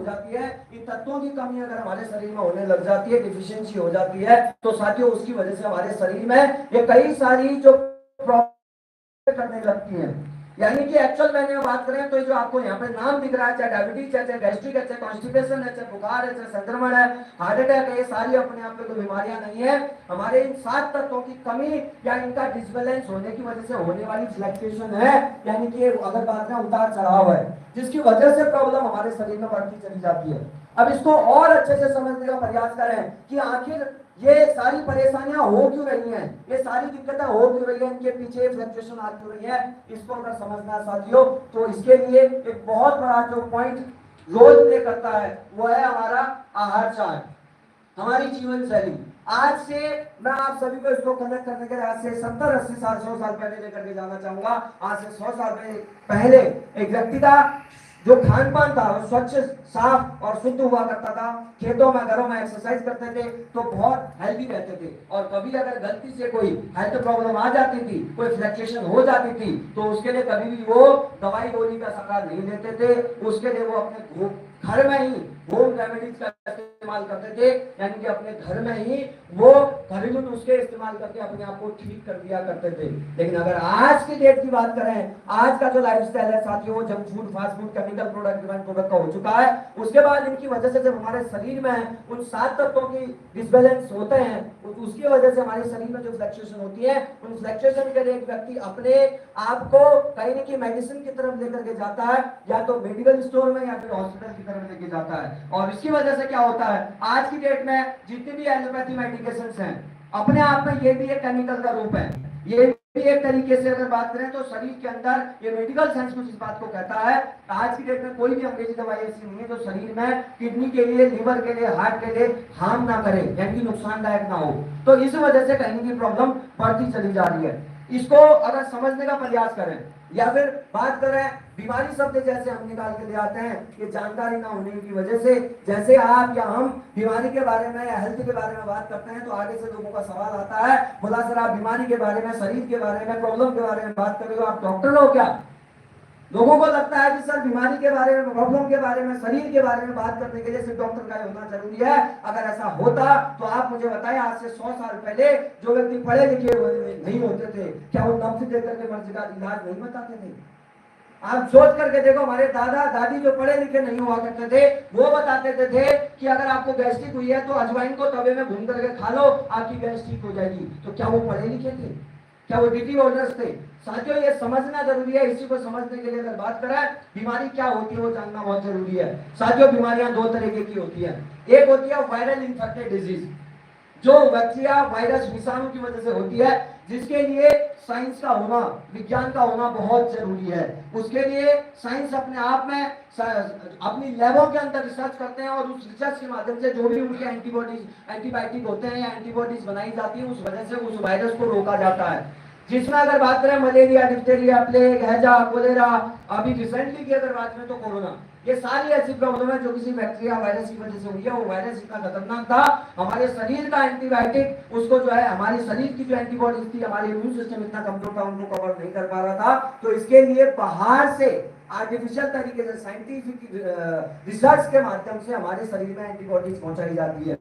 जाती है, इन तत्वों की कमी अगर हमारे शरीर में होने लग जाती है, डिफिशियंसी हो जाती है, तो साथियों उसकी वजह से हमारे शरीर में ये कई सारी जो प्रॉब्लम करने लगती हैं। यानी कि एक्चुअल मैंने बात करें तो जो आपको यहाँ पे नाम दिख रहा है, चाहे डायबिटीज है, चाहे गैस्ट्रिक है, चाहे कॉन्स्टिपेशन है, चाहे बुखार है, चाहे संक्रमण है, हार्ट अटैक है, ये सारी अपने आप में कोई बीमारियां नहीं है, हमारे इन 7 तत्वों की कमी या इनका डिसबैलेंस होने की वजह से होने वाली फ्लक्चुएशन है। यानी कि अगर बात करें उतार चढ़ाव है, जिसकी वजह से प्रॉब्लम हमारे शरीर में बढ़ती चली जाती है। अब इसको और अच्छे से समझने का प्रयास करें कि आखिर ये सारी परेशानियां हो क्यों रही हैं, ये सारी दिक्कतें हो क्यों रही हैं, इनके पीछे फ्लक्चुएशन आ क्यों रही है, इसको अगर समझना है साथियों, तो इसके लिए एक बहुत बड़ा जो पॉइंट रोल प्ले करता है वो है हमारा आहार चार्ट, हमारी जीवन शैली। आज से मैं आप सभी को इसको कनेक्ट करने के लिए आज से 70-80 साल 100 साल पहले लेकर के जाना चाहूंगा। आज से 100 साल पहले एक व्यक्ति का जो खान पान था वो स्वच्छ, साफ और शुद्ध हुआ करता था। खेतों में, घरों में एक्सरसाइज करते थे तो बहुत हेल्दी रहते थे, और कभी अगर गलती से कोई हेल्थ प्रॉब्लम आ जाती थी, कोई फ्लक्चुएशन हो जाती थी, तो उसके लिए कभी भी वो दवाई गोली का सहारा नहीं लेते थे। उसके लिए वो अपने घर में ही होम रेमेडीज का इस्तेमाल करते थे, यानी कि अपने घर में ही वो घरेलू नुस्खे इस्तेमाल करके अपने आप को ठीक कर दिया करते थे। लेकिन अगर आज की डेट की बात करें, आज का जो लाइफस्टाइल है साथियों, वो junk food, fast food, chemical product, refined product का हो चुका है। उसके बाद इनकी वजह से जब हमारे शरीर में उन 7 तत्वों की डिसबैलेंस होते हैं, उसकी वजह से हमारे शरीर में जो फ्लक्चुएशन होती है, उन फ्लक्चुएशन के लिए एक व्यक्ति अपने आप को कहीं न कहीं मेडिसिन की तरफ लेकर के जाता है, या तो मेडिकल स्टोर में या फिर हॉस्पिटल की तरफ लेके जाता है। और इसकी वजह से क्या होता है, आज की डेट में जितनी भी एलोपैथी मेडिकेशंस हैं, अपने आप में ये भी एक केमिकल का रूप है। ये भी एक तरीके से अगर बात करें तो शरीर के अंदर, ये मेडिकल साइंस कुछ इस बात को कहता है, आज की डेट में कोई भी अंग्रेजी दवाई ऐसी नहीं है जो शरीर में किडनी के लिए, लिवर के लिए, हार्ट के लिए हार्म ना करे, यानी कि नुकसानदायक ना हो। तो इस वजह से कहीं की प्रॉब्लम बढ़ती चली जा रही है। इसको अगर समझने का प्रयास करें या फिर बात करें, बीमारी शब्द जैसे हम निकाल के ले आते हैं, ये जानकारी ना होने की वजह से, जैसे आप या हम बीमारी के बारे में या हेल्थ के बारे में बात करते हैं तो आगे से लोगों का सवाल आता है, बोला सर आप बीमारी के बारे में, शरीर के बारे में, प्रॉब्लम के बारे में बात कर रहे हो, आप डॉक्टर हो क्या? लोगों को लगता है कि सर बीमारी के बारे में, प्रॉब्लम के बारे में, शरीर के बारे में बात करने के लिए सिर्फ डॉक्टर का होना जरूरी है। अगर ऐसा होता तो आप मुझे बताएं, आज से 100 साल पहले जो व्यक्ति पढ़े लिखे नहीं होते थे, क्या वो नब्ज देकर के मर्ज का इलाज नहीं बताते थे? आप सोच करके देखो, हमारे दादा दादी जो पढ़े लिखे नहीं हुआ करते थे, वो बताते थे कि अगर आपको गैस्ट्रिक हुई है तो अजवाइन को तवे में भून करके खा लो, आपकी गैस ठीक हो जाएगी। तो क्या वो पढ़े लिखे थे? क्या वो डिग्री होल्डर्स थे? साथियों ये समझना जरूरी है। इसी को समझने के लिए अगर बात करें, बीमारी क्या होती है वो जानना बहुत जरूरी है। साथियों बीमारियां 2 तरीके की होती है। एक होती है वायरल इन्फेक्टेड डिजीज, जो बैक्टीरिया, वायरस, विषाणु की वजह से होती है, जिसके लिए साइंस का होना, विज्ञान का होना बहुत जरूरी है। उसके लिए साइंस अपने आप में अपनी लैबों के अंदर रिसर्च करते हैं, और उस रिसर्च के माध्यम से जो भी उनके एंटीबॉडीज, एंटीबायोटिक होते हैं या एंटीबॉडीज बनाई जाती है, उस वजह से उस वायरस को रोका जाता है। जिसमें अगर बात करें मलेरिया, डिप्थीरिया, प्लेग, हैजा, कोलेरा, अभी रिसेंटली की अगर बात करें तो कोरोना, ये सारी ऐसी प्रॉब्लम है जो किसी बैक्टीरिया, वायरस की वजह से हुई है। वो वायरस इतना खतरनाक था, हमारे शरीर का एंटीबायोटिक उसको जो है, हमारे शरीर की जो एंटीबॉडीज थी, हमारे इम्यून सिस्टम इतना कमजोर था, उनको कवर नहीं कर पा रहा था। तो इसके लिए बाहर से आर्टिफिशियल तरीके से, साइंटिफिक रिसर्च के माध्यम से हमारे शरीर में एंटीबॉडीज पहुंचाई जाती है।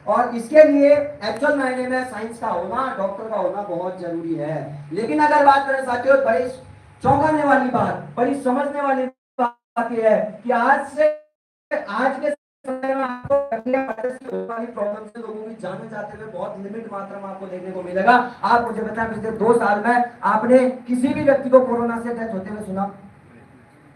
और इसके लिए एक्चुअल मायने में साइंस का होना, डॉक्टर का होना बहुत जरूरी है। लेकिन अगर बात करें साथियों, बड़ी चौंकाने वाली बात, बड़ी समझने वाली बात यह है कि आज के समय में आपको प्रॉब्लम से लोगों की जाने जाते हुए बहुत लिमिट मात्रा में आपको देखने को मिलेगा। आप मुझे बताएं, पिछले 2 साल में आपने किसी भी व्यक्ति को कोरोना से डेथ होते हुए सुना?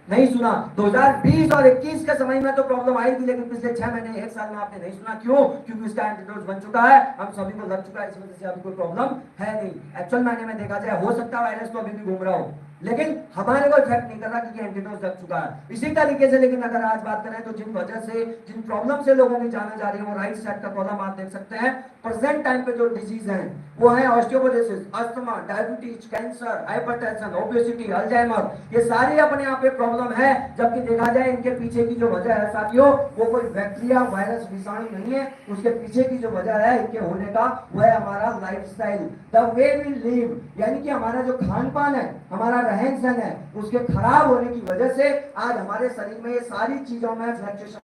नहीं सुना। 2020 और 21 के समय में तो प्रॉब्लम आई थी, लेकिन पिछले 6 महीने 1 साल में आपने नहीं सुना। क्यों? क्योंकि इसका एंटीडोट बन चुका है, हम सभी को लग चुका है, इस वजह से अभी कोई प्रॉब्लम है नहीं। एक्चुअल मायने में देखा जाए, हो सकता है वायरस तो अभी भी घूम रहा हो, लेकिन हमारे को इफेक्ट नहीं कर रहा क्योंकि एंटीडोट लग चुका है। इसी तरीके से लेकिन अगर आज बात करें तो जिन वजह से, जिन प्रॉब्लम से लोगों की जाने जा रही है, वो राइट साइड का कॉलम आप देख सकते हैं। प्रेजेंट टाइम पे जो डिजीज हैं वो है osteoporosis, asthma, diabetes, cancer, hypertension, obesity, Alzheimer, ये सारी अपने आप में प्रॉब्लम है। जबकि देखा जाए इनके पीछे की जो वजह है साथियों, वो कोई बैक्टीरिया, वायरस, विषाणु नहीं है। उसके पीछे की जो वजह है इनके होने का, वो है हमारा lifestyle, the way we live, यानी कि हमारा जो खान पान है, हमारा रहन सहन है, उसके खराब होने की वजह से आज हमारे शरीर में ये सारी चीजों में फ्लक्चुएशन